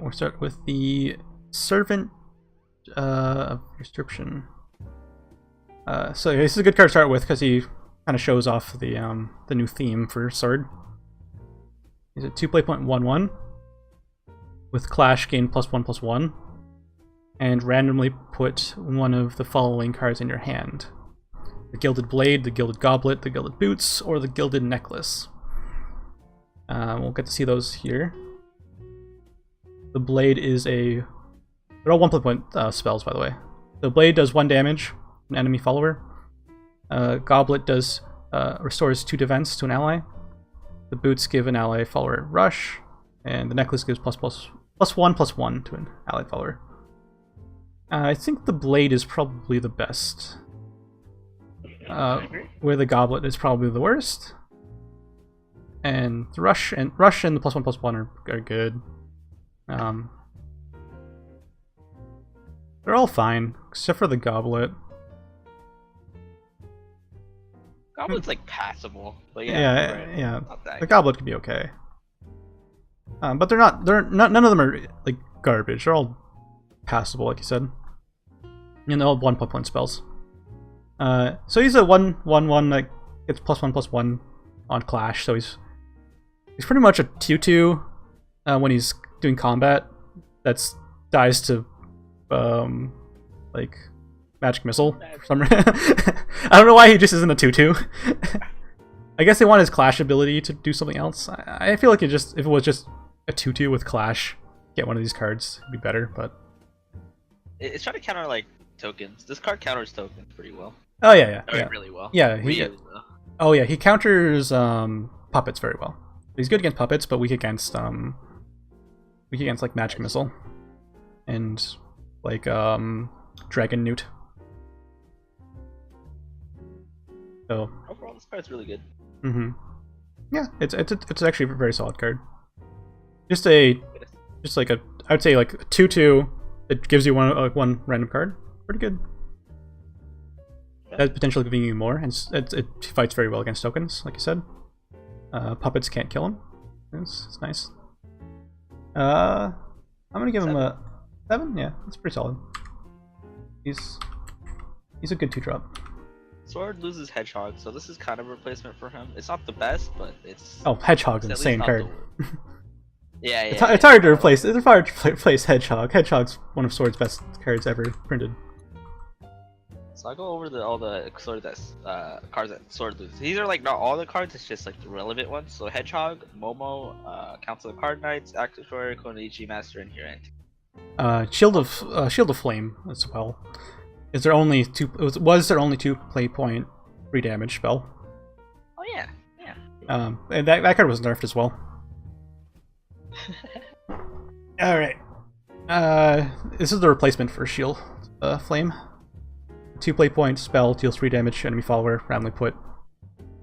we'll start with the Servant of Description. So this is a good card to start with because he kind of shows off the new theme for Sword. He's a 2 play point 1/1 with Clash, gain +1/+1, and randomly put one of the following cards in your hand: the Gilded Blade, the Gilded Goblet, the Gilded Boots, or the Gilded Necklace. We'll get to see those here. The Blade is a... They're all 1 play point spells, by the way. The Blade does 1 damage to an enemy follower. Goblet does restores 2 defense to an ally. The Boots give an ally follower rush, and the Necklace gives +1/+1 to an allied follower. I think the Blade is probably the best. Where the Goblet is probably the worst. And the Rush and the +1/+1 are good. They're all fine, except for the Goblet. Goblet's like passable, but yeah. Not The Goblet could be okay. But they're not. None of them are like garbage. They're all passable, like you said. And they're all 1 point spells. So he's a 1/1 that gets +1/+1 on Clash. So he's pretty much a 2/2 when he's doing combat. That's dies to like Magic Missile for some reason. I don't know why he just isn't a 2/2. I guess they want his Clash ability to do something else. I feel like if it was just a 2/2 with Clash, get one of these cards would be better. But it's trying to counter like tokens. This card counters tokens pretty well. Oh yeah. Really well. Yeah, Really well. Oh yeah, he counters puppets very well. He's good against puppets, but weak against like Magic Missile and like Dragon Newt. So overall, this card's really good. Yeah, it's actually a very solid card. Just like I would say like a 2/2 that gives you one random card. Pretty good. That's potentially giving you more, and it fights very well against tokens, like you said. Puppets can't kill him. It's nice. I'm gonna give him a 7. Yeah, that's pretty solid. He's a good 2-drop. Sword loses Hedgehog, so this is kind of a replacement for him. It's not the best, but it's... Oh, Hedgehog's an insane card. Yeah. It's hard to replace. It's hard to replace Hedgehog. Hedgehog's one of Sword's best cards ever printed. So I'll go over all the cards that Sword loses. These are like not all the cards, it's just like the relevant ones. So Hedgehog, Momo, Council of Card Knights, Active Warrior, Konichi Master, and Hirant. Shield of Flame as well. Was there only 2 play point 3 damage spell? Oh yeah. And that card was nerfed as well. All right. This is the replacement for Shield Flame. 2 play point spell deals 3 damage to enemy follower. Randomly put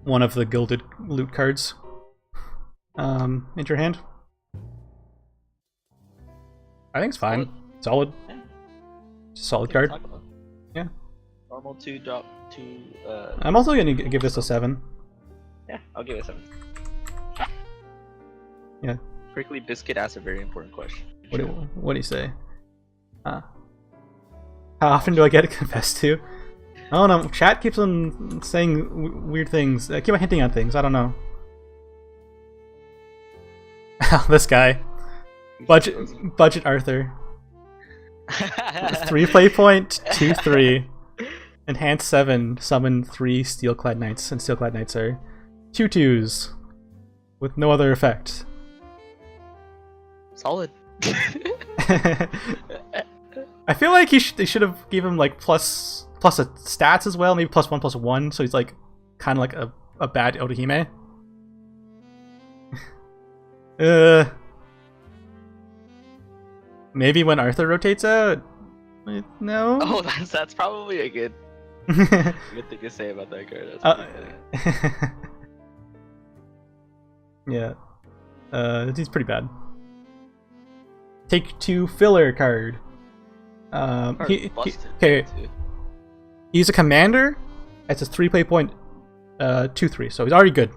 one of the Gilded Loot cards into your hand. I think it's fine. Solid. It's a solid card. Yeah. Normal 2-drop 2. I'm also gonna give this a 7. Yeah, I'll give it a 7. Yeah. Prickly Biscuit asks a very important question. What do you say? How often do I get confessed to? I don't know. Chat keeps on saying weird things. Keep on hinting on things. I don't know. This guy. Budget Arthur. 3 play point, 2/3. Enhance 7, summon 3 Steelclad Knights, and Steelclad Knights are 2/2s with no other effect. Solid. I feel like they should have given him like plus a stats as well, maybe +1/+1, so he's like kind of like a bad Otohime. Maybe when Arthur rotates out. No. Oh, that's probably a good thing to say about that card. Yeah. He's pretty bad. Take 2 filler card. Okay. He's a commander. It's a 3 play point 2/3, so he's already good.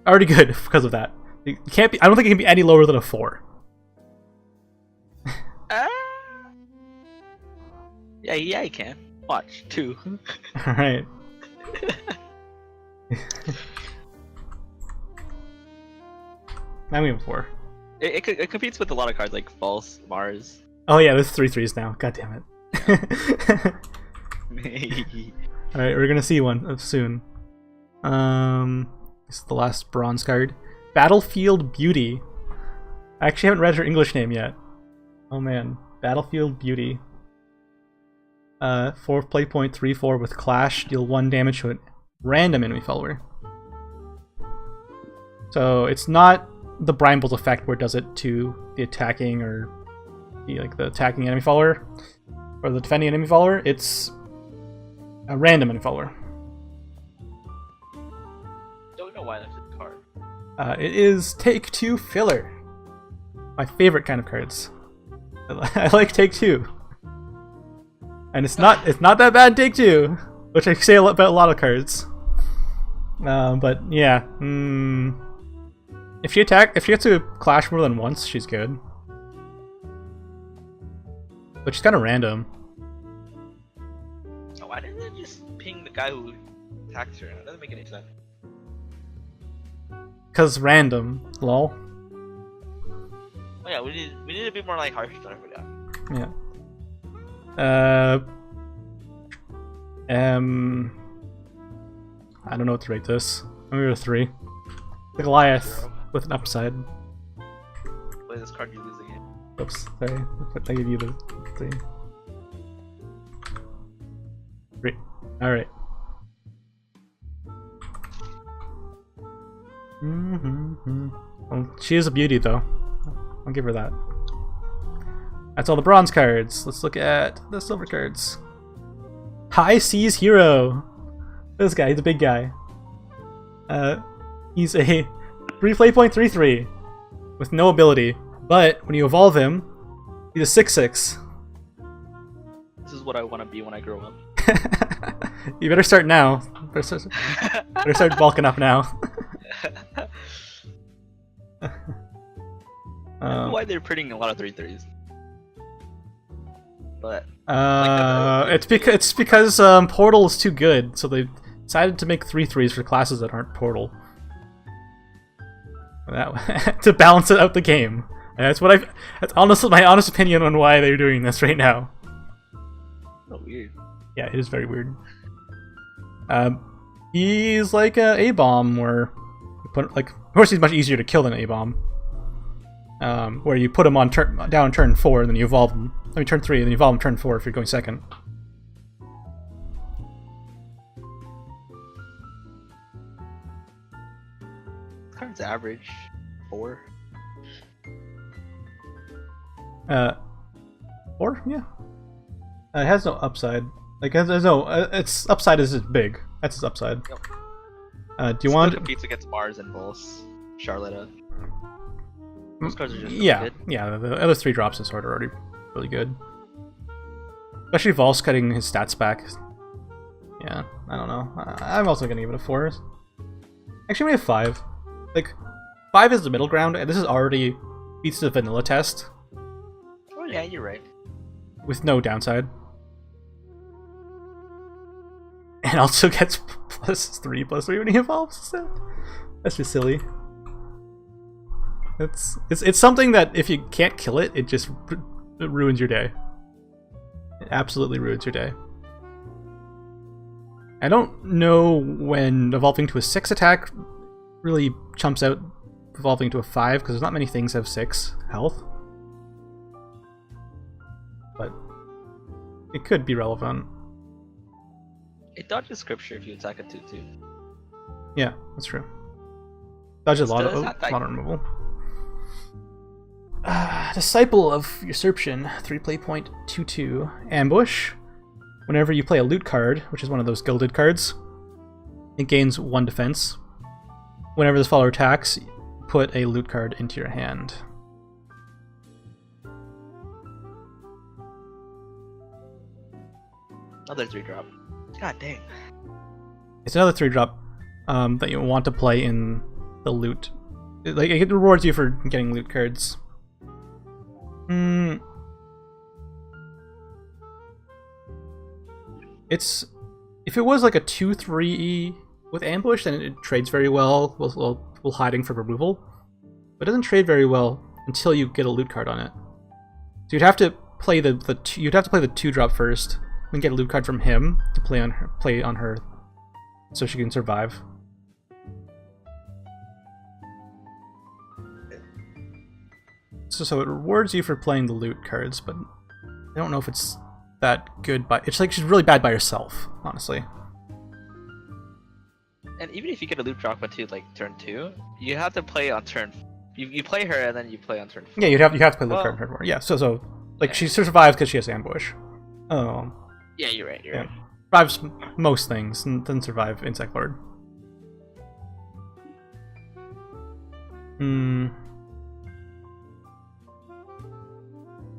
Already good because of that. It can't be. I don't think it can be any lower than a 4. Yeah, you can. Watch 2. All right. Now we have 4. It competes with a lot of cards like False, Mars. Oh yeah, there's 3 threes now. God damn it. All right, we're gonna see one soon. This is the last bronze card. Battlefield Beauty. I actually haven't read her English name yet. Oh man, Battlefield Beauty. 4 play point, 3/4 with Clash. Deal 1 damage to a random enemy follower. So it's not the Brimbles effect where it does it to the attacking or the attacking enemy follower or the defending enemy follower. It's a random enemy follower. Don't know why that's a card. It is Take 2 filler. My favorite kind of cards. I like Take 2. And it's not that bad Take 2, which I say about a lot of cards. But yeah. If she gets to clash more than once, she's good. But she's kind of random. Oh, why didn't they just ping the guy who attacked her? That doesn't make any sense. Cause random, lol. Oh yeah, we need to be more like harsh on everybody else. Yeah. I don't know what to rate this. I'm gonna go 3. The Goliath 0. with an upside. Play this card, you lose the game. Oops, sorry. I give you the 3. 3. Alright. Well, she is a beauty, though. I'll give her that. That's all the bronze cards. Let's look at the silver cards. High Seas Hero. This guy, he's a big guy. He's a 3 play point 3/3 with no ability, but when you evolve him, he's a 6/6. This is what I want to be when I grow up. You better start now. Better start bulking up now. I don't know why they're printing a lot of 3/3s. But it's because Portal is too good, so they decided to make 3/3s for classes that aren't Portal. To balance it out the game. That's honestly my honest opinion on why they're doing this right now. So weird. Yeah, it is very weird. He's like a A-bomb where you put of course he's much easier to kill than A-bomb. Where you put him on down turn 4 and then you evolve him. I mean turn 3 and then you evolve him turn 4 if you're going second. This card's average 4. 4? Yeah. It has no upside. Like there's no its upside is big. That's its upside. Yep. Do you want? Competes against Mars and Bulls, Charlotta. Those cards are just yeah, good. yeah. The other 3 drops in Sword are already really good. Especially Vol's cutting his stats back. Yeah, I don't know. I'm also gonna give it a 4. Actually, maybe a 5. Like 5 is the middle ground, and this is already beats the vanilla test Oh yeah, you're right. with no downside. And also gets +3/+3 when he evolves. So that's just silly. It's something that if you can't kill it, it just ruins your day. It absolutely ruins your day. I don't know when evolving to a 6 attack really chumps out evolving to a 5 because there's not many things that have 6 health. But it could be relevant. It dodges scripture if you attack a 2/2. Yeah, that's true. Dodge a lot of Still, it's not modern removal. Disciple of Usurpation, 3 play point 2/2. Ambush. Whenever you play a loot card, which is one of those gilded cards, it gains 1 defense. Whenever this follower attacks, put a loot card into your hand. Another 3-drop. God dang. It's another 3-drop that you want to play in the loot. It rewards you for getting loot cards. It's if it was like a 2/3 with ambush, then it trades very well while hiding from removal. But it doesn't trade very well until you get a loot card on it. So you'd have to play the 2-drop first, then get a loot card from him to play on her, so she can survive. So it rewards you for playing the loot cards, but I don't know if it's that good. It's like she's really bad by herself, honestly. And even if you get a loot drop into like turn 2, you have to play on turn. You play her and then you play on turn 4. Yeah, you have to play loot card on turn 4. Yeah, so like she survives because she has ambush. Oh. Yeah, you're right. You're right. Survives most things and doesn't survive Insect Lord.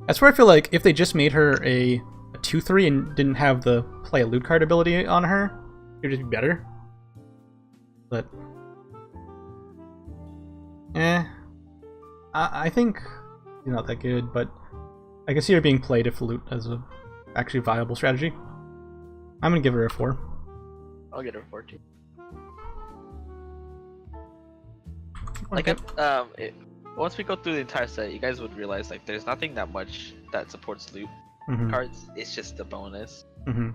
That's where I feel like if they just made her a 2/3 and didn't have the play a loot card ability on her, it would just be better. But I think she's not that good, but I can see her being played if loot as a actually viable strategy. I'm gonna give her a 4. I'll get her a 4 too. Okay. Once we go through the entire set, you guys would realize like there's nothing that much that supports loot cards. It's just a bonus.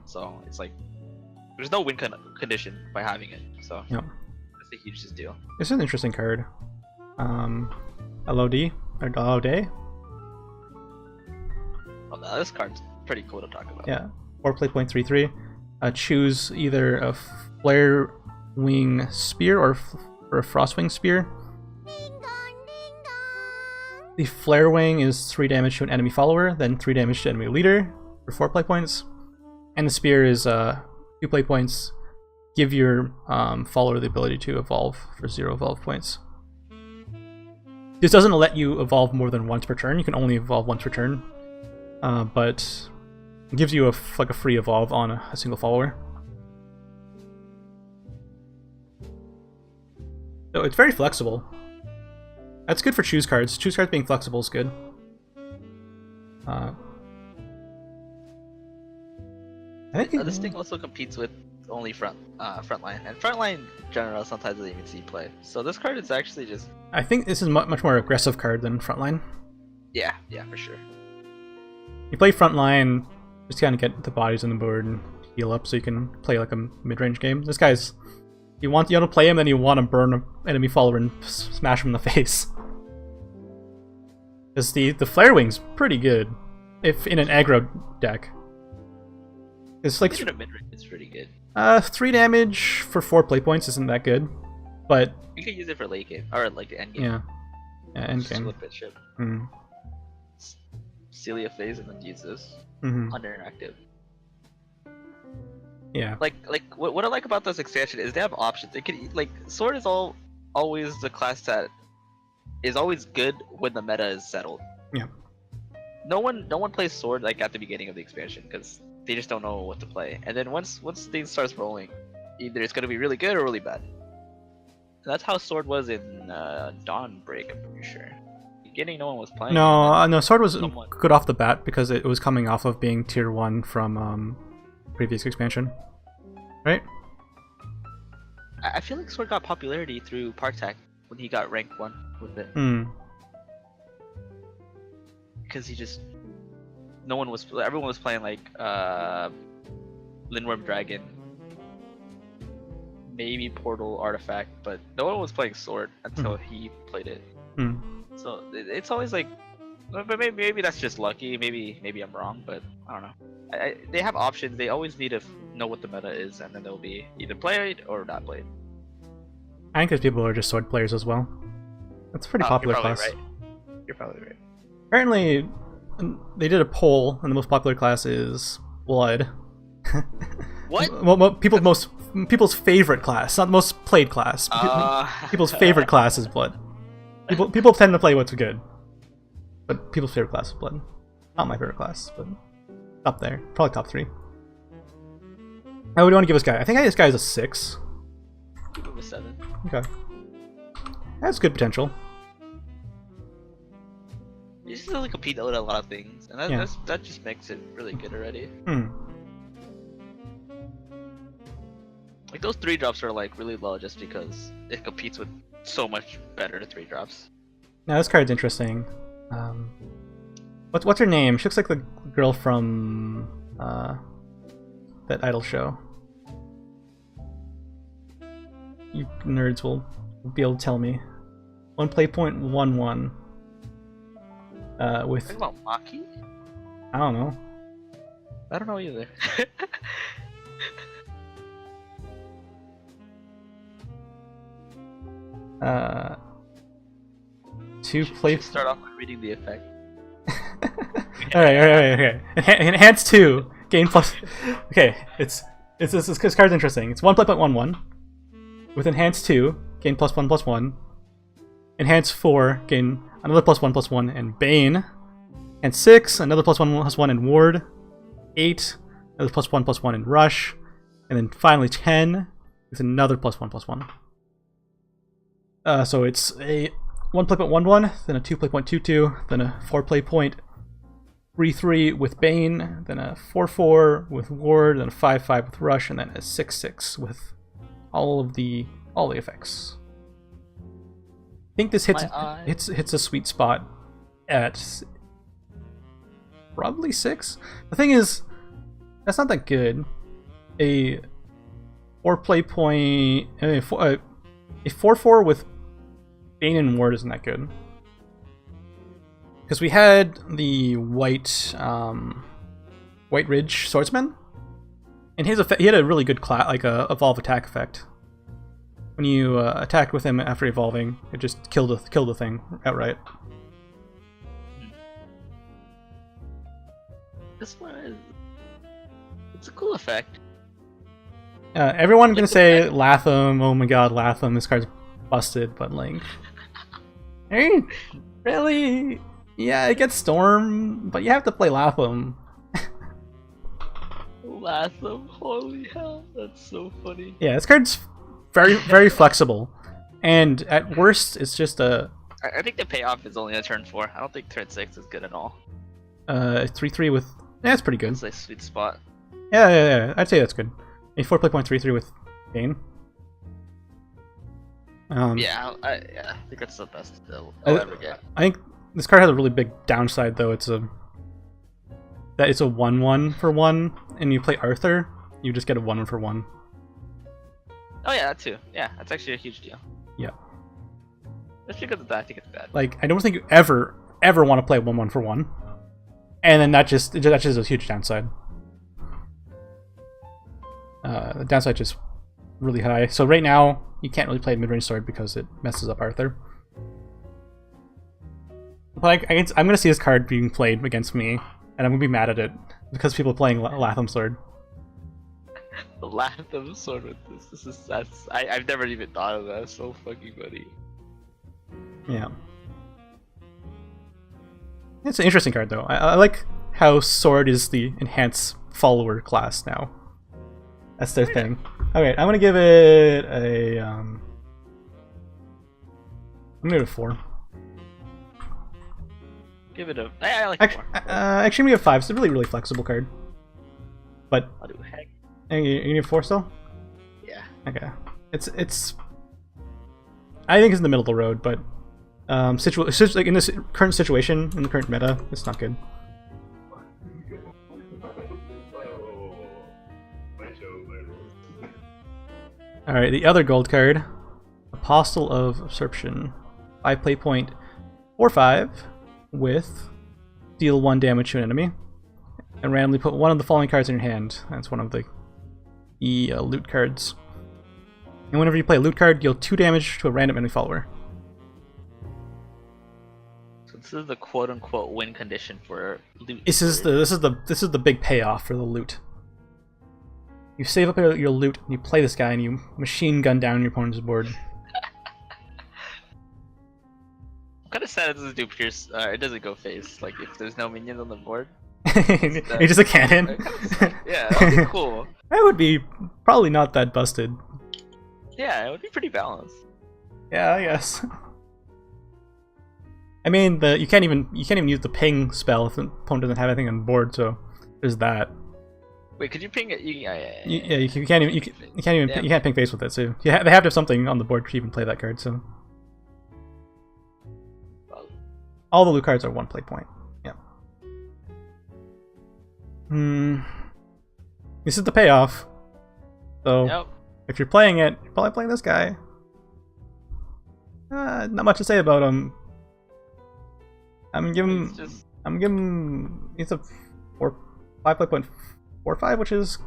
So it's like there's no win condition by having it. So yep. It's a huge deal. It's an interesting card. LOD or LOD. Oh, no, this card's pretty cool to talk about. Yeah. 4 play point 3/3. Choose either a Flare Wing Spear or a Frostwing Spear. The Flare Wing is 3 damage to an enemy follower, then 3 damage to enemy leader for 4 play points. And the Spear is 2 play points. Give your follower the ability to evolve for 0 evolve points. This doesn't let you evolve more than once per turn. You can only evolve once per turn, but it gives you a free evolve on a single follower. So it's very flexible. That's good for choose cards. Choose cards being flexible is good. This thing also competes with only frontline, and frontline in general sometimes doesn't even see play. So this card is actually just. I think this is much more aggressive card than frontline. Yeah, for sure. You play frontline just to kind of get the bodies on the board and heal up, so you can play like a mid-range game. This guy's. You want to play him, then you want to burn an enemy follower and smash him in the face. Because the Flare Wing's pretty good, if in an aggro deck. It's like in a mid-range, it's pretty good. 3 damage for 4 play points isn't that good, but you can use it for late game or like end game. Yeah, end game. Celia phase and then use this under interactive. Yeah. Like what I like about this expansion is they have options. They can like Sword is always the class that is always good when the meta is settled. Yeah. No one plays Sword like at the beginning of the expansion because they just don't know what to play. And then once things starts rolling, either it's gonna be really good or really bad. And that's how Sword was in Dawnbreak, I'm pretty sure. Beginning, no one was playing. No, Sword was good off the bat because it was coming off of being tier 1 from previous expansion, right? I feel like Sword got popularity through Park when he got rank 1 with it. Because everyone was playing like Lindworm Dragon, maybe Portal Artifact, but no one was playing Sword until he played it. So it's always like, but maybe that's just lucky. Maybe I'm wrong, but I don't know. They have options. They always need to know what the meta is, and then they'll be either played or not played. I think because people are just Sword players as well. That's a pretty popular class. Right. You're probably right. Apparently, they did a poll, and the most popular class is Blood. What? Well, people's favorite class, not the most played class. People's favorite class is Blood. People tend to play what's good, but people's favorite class is Blood. Not my favorite class, but up there, probably top 3. What do you want to give this guy? I think this guy is a 6. Give him a 7. Okay, that's good potential. You just really compete with a lot of things, and that just makes it really good already. Like those 3-drops are like really low just because it competes with so much better 3-drops. Now this card's interesting. What's her name? She looks like the girl from that Idol show. You nerds will be able to tell me. 1 play point 1/1. With Talking about Maki? I don't know. I don't know either. Two play. Start off by reading the effect. Alright. Enhance 2. Gain plus. Okay, this card's interesting. It's 1 play point 1/1. With Enhance 2, gain +1/+1. Enhance 4, gain another +1/+1 and Bane. And 6, another +1/+1 and Ward. 8, another +1/+1 and Rush. And then finally 10 with another +1/+1. So it's a 1 play point 1/1, then a 2 play point 2/2, then a 4 play point 3/3 with Bane, then a 4/4 with Ward, then a 5/5 with Rush, and then a 6/6 with all the effects. I think this hits a sweet spot at probably 6. The thing is, that's not that good. A 4 play point, a 4/4 with Bane and Ward isn't that good. Because we had the White Ridge Swordsman, and he had a really good evolve attack effect. When you attacked with him after evolving, it just killed the thing outright. This one it's a cool effect. Everyone gonna say Latham. Oh my god, Latham! This card's busted, but like, hey, really? Yeah, it gets Storm, but you have to play Latham. Latham, holy hell, that's so funny. Yeah, this card's very flexible, and at worst, it's just a. I think the payoff is only a turn 4. I don't think turn 6 is good at all. 3/3 with. Yeah, that's pretty good. It's a sweet spot. Yeah. I'd say that's good. A 4 play point 3/3 with Bane. Yeah, I think that's the best I'll ever get. I think this card has a really big downside, though. It's a 1/1 for 1, and you play Arthur, you just get a 1 for 1. Oh yeah, that too. Yeah, that's actually a huge deal. Yeah. Just because of that, I think it's bad. Like, I don't think you ever want to play 1/1 for 1, and then that's just a huge downside. The downside is really high. So right now, you can't really play mid-range sword because it messes up Arthur. But I'm gonna see this card being played against me, and I'm gonna be mad at it because people are playing Latham sword. Latham sword with this. I've never even thought of that. It's so fucking funny. Yeah. It's an interesting card though. I like how sword is the enhanced follower class now. That's their thing. Okay, I'm gonna give it a I'm gonna give it a 4. Give it a. I like 4. Actually, I'm gonna give it a 5. It's a really flexible card. But I'll do a heck. you gonna give 4 still? Yeah. Okay. It's. I think it's in the middle of the road, but like in this current situation, in the current meta, it's not good. Alright, the other gold card, Apostle of Absorption. 5 play point 4/5 with deal 1 damage to an enemy, and randomly put one of the following cards in your hand. That's one of the loot cards. And whenever you play a loot card, deal 2 damage to a random enemy follower. So this is the quote-unquote win condition for loot. This is the big payoff for the loot. You save up your loot, and you play this guy, and you machine gun down your opponent's board. I'm kind of sad it doesn't do pierce. It doesn't go face. Like if there's no minions on the board. You're just a cannon. Yeah, that would be cool. That would be probably not that busted. Yeah, it would be pretty balanced. Yeah, I guess. I mean, you can't even use the ping spell if the opponent doesn't have anything on board, so there's that. Wait, could you ping it? Yeah, you can't even you can't ping face with it. So they have to have something on the board to even play that card. So all the loot cards are 1 play point. Yeah. This is the payoff. So Yep. if you're playing it, you're probably playing this guy. Not much to say about him. I'm gonna give him. He's a 5 play point 4/5, which is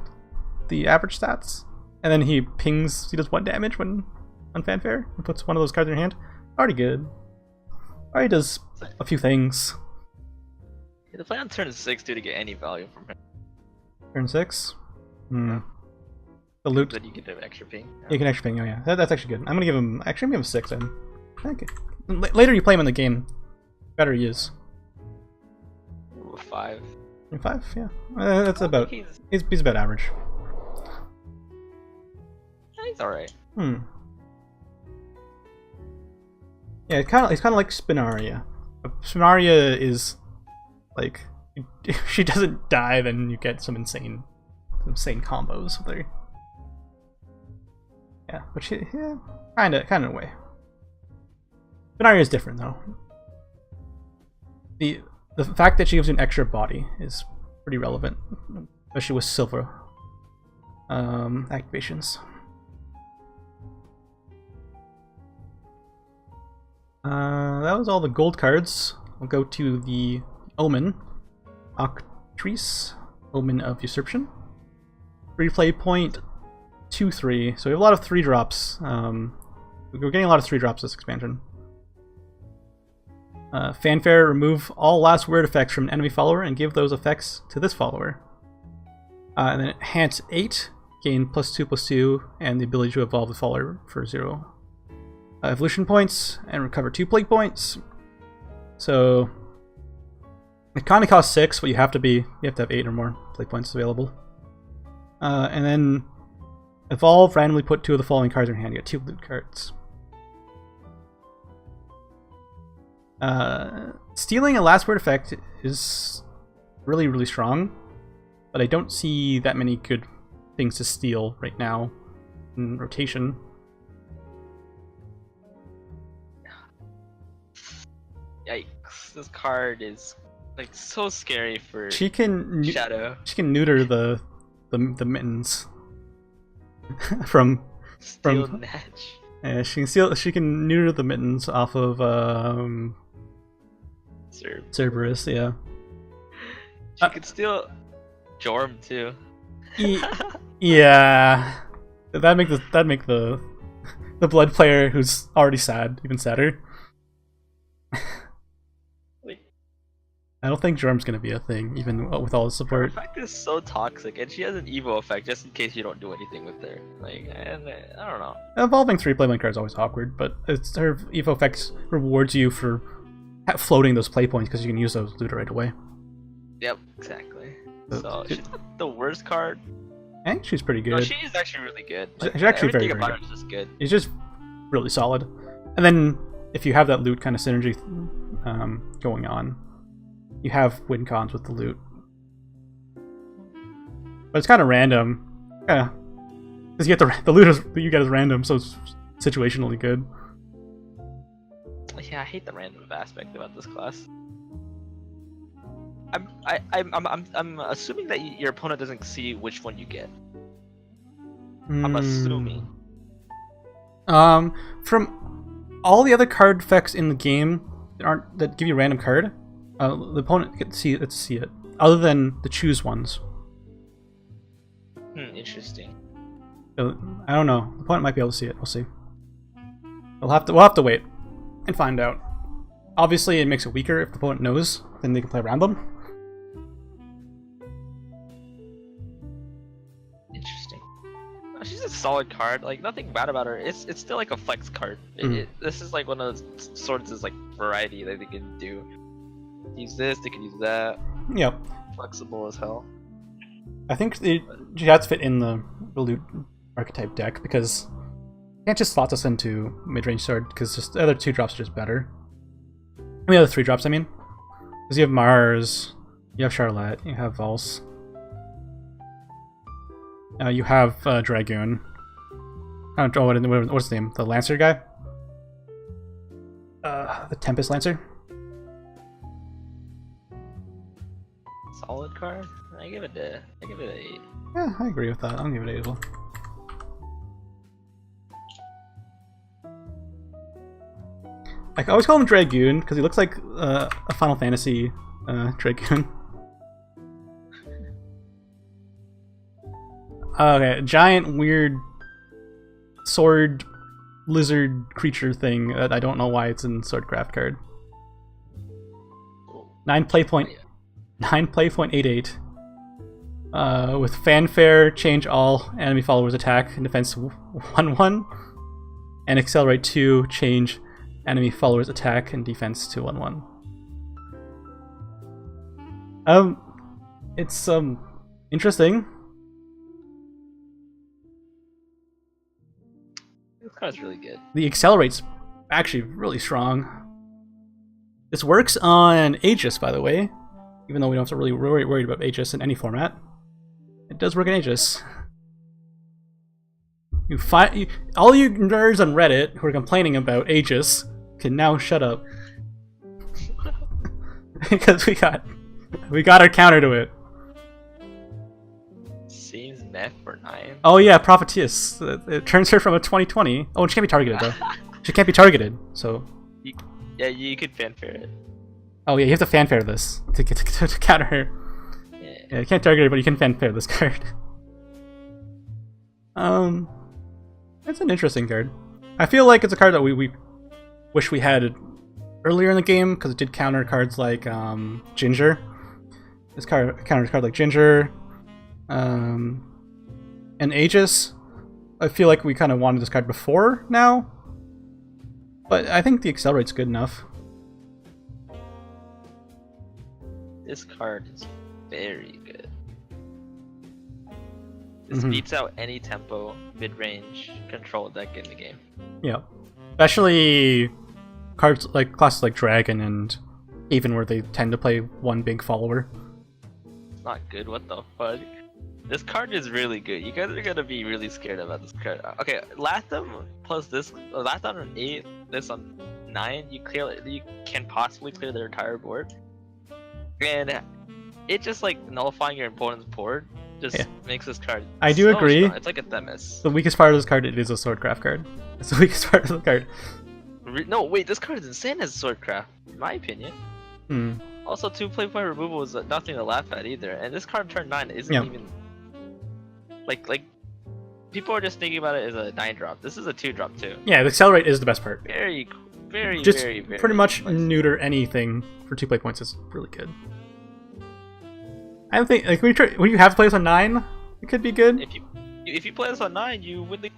the average stats. And then he pings. He does 1 damage when on fanfare and puts one of those cards in your hand. Already good. Already does a few things. To play on turn 6 to get any value from him. Turn 6. Yeah. The loot. Then you get an extra ping. Yeah. You can extra ping. Oh yeah, that's actually good. I'm gonna give him. Actually, I'm gonna give him 6 then. Okay. Later you play him in the game, better he is. Ooh, 5. 5, yeah. That's about. He's about average. He's alright. Yeah, he's kind of like Spinaria. Spinaria is like if she doesn't die, then you get some insane combos with her. Yeah, but kind of in a way. Spinaria is different though. The fact that she gives you an extra body is pretty relevant, especially with silver activations. That was all the gold cards. We'll go to the Omen. Octrice, Omen of Usurpation. Replay point 2/3. So we have a lot of 3 drops. We're getting a lot of 3 drops this expansion. Fanfare, remove all last word effects from an enemy follower and give those effects to this follower. And then Enhance 8, gain +2/+2, and the ability to evolve the follower for 0. Evolution points, and recover 2 plague points. So it kind of costs 6, but you have to have 8 or more plague points available. And then evolve, randomly put 2 of the following cards in your hand. You get 2 loot cards. Stealing a last word effect is really, really strong, but I don't see that many good things to steal right now in rotation. Yikes! This card is like so scary for She can Shadow. She can neuter the mittens from Natch. Yeah, she can neuter the mittens off of Cerberus, yeah. She could steal Jorm too. Yeah. That'd make the blood player who's already sad even sadder. I don't think Jorm's gonna be a thing, even with all the support. Her effect is so toxic, and she has an Evo effect just in case you don't do anything with her. Like, and I don't know. Evolving 3 playpoint cards is always awkward, but her Evo effect rewards you for floating those play points because you can use those loot right away. Yep, exactly. So she's the worst card. I think she's pretty good. No, she is actually really good. Like, she's actually very, everything very about her is just good. It's just really solid. And then if you have that loot kind of synergy going on, you have win cons with the loot. But it's kind of random. Yeah. Because you get the loot that you get is random, so it's situationally good. Yeah, I hate the random aspect about this class. I'm assuming that your opponent doesn't see which one you get. I'm assuming. From all the other card effects in the game that give you a random card, the opponent gets to see it, other than the choose ones. Interesting. So, I don't know. The opponent might be able to see it. We'll see. We'll have to wait and find out. Obviously, it makes it weaker if the opponent knows. Then they can play around them. Interesting. She's a solid card. Like, nothing bad about her. It's still like a flex card. This is like one of those swords is like variety that they can do. Use this, they can use that. Yep. Flexible as hell. I think she has to fit in the loot archetype deck because you can't just slot us into mid-range sword because just the other 2 drops are just better. I mean, the other 3 drops, I mean. Because you have Mars, you have Charlotte, you have Valse. You have Dragoon. I don't know what's his name. The Lancer guy. The Tempest Lancer. Solid card. I give it an 8. Yeah, I agree with that. I'll give it 8 as well. I always call him Dragoon because he looks like a Final Fantasy Dragoon. Okay, giant weird sword lizard creature thing that I don't know why it's in Swordcraft card. 9 play.88. With fanfare, change all enemy followers attack and defense 1/1, and accelerate 2, change enemy followers attack and defense to 1/1. It's interesting. This card's really good. The accelerate's actually really strong. This works on Aegis, by the way, even though we don't have to really worry about Aegis in any format. It does work in Aegis. All you nerds on Reddit who are complaining about Aegis can now shut up. Because we got our counter to it. Seems meh for 9. Oh yeah, Prophetess. It turns her from a 2020. Oh, and she can't be targeted though. She can't be targeted, so... Yeah, you could fanfare it. Oh yeah, you have to fanfare this to counter her. Yeah, you can't target her, but you can fanfare this card. It's an interesting card. I feel like it's a card that we wish we had earlier in the game, because it did counter cards like Ginger. This card counters cards like Ginger, and Aegis. I feel like we kind of wanted this card before now, but I think the Accelerate's good enough. This card is very good. This beats out any tempo, mid-range control deck in the game. Yeah, especially cards like classes like Dragon and even where they tend to play one big follower. It's not good. What the fuck? This card is really good. You guys are gonna be really scared about this card. Okay, Latham plus this, Latham on 8, this on 9. You can possibly clear their entire board, and it just like nullifying your opponent's board just makes this card. I do agree. Strong. It's like a Themis. The weakest part of this card, it is a Swordcraft card. It's the weakest part of the card. No, wait, this card is insane as Swordcraft, in my opinion. Also, 2 play point removal is nothing to laugh at either, and this card turn 9 isn't even like people are just thinking about it as a 9-drop. This is a 2-drop too. Yeah, the Accelerate is the best part. Very just very pretty much neuter anything for 2 play points is really good. I don't think like when you have to play this on 9, it could be good. If you play this on 9, you win the.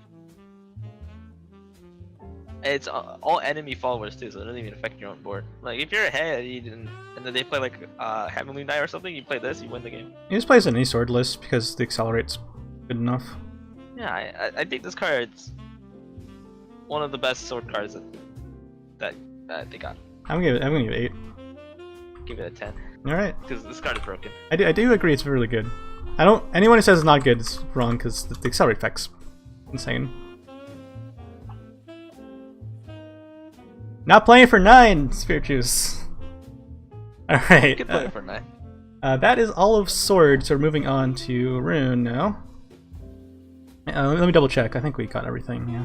It's all enemy followers too, so it doesn't even affect your own board. Like if you're ahead and then they play like Heavenly Knight or something, you play this, you win the game. He just plays any sword list because the Accelerate's good enough. Yeah, I think this card's one of the best sword cards that they got. I'm gonna give it 8. Give it a 10. All right. Because this card is broken. I do agree it's really good. Anyone who says it's not good is wrong because the Accelerate effect's insane. Not playing for 9, Spirit Juice. Alright. You can play it for 9. That is all of Sword, so we're moving on to Rune now. Let me double check. I think we got everything, yeah.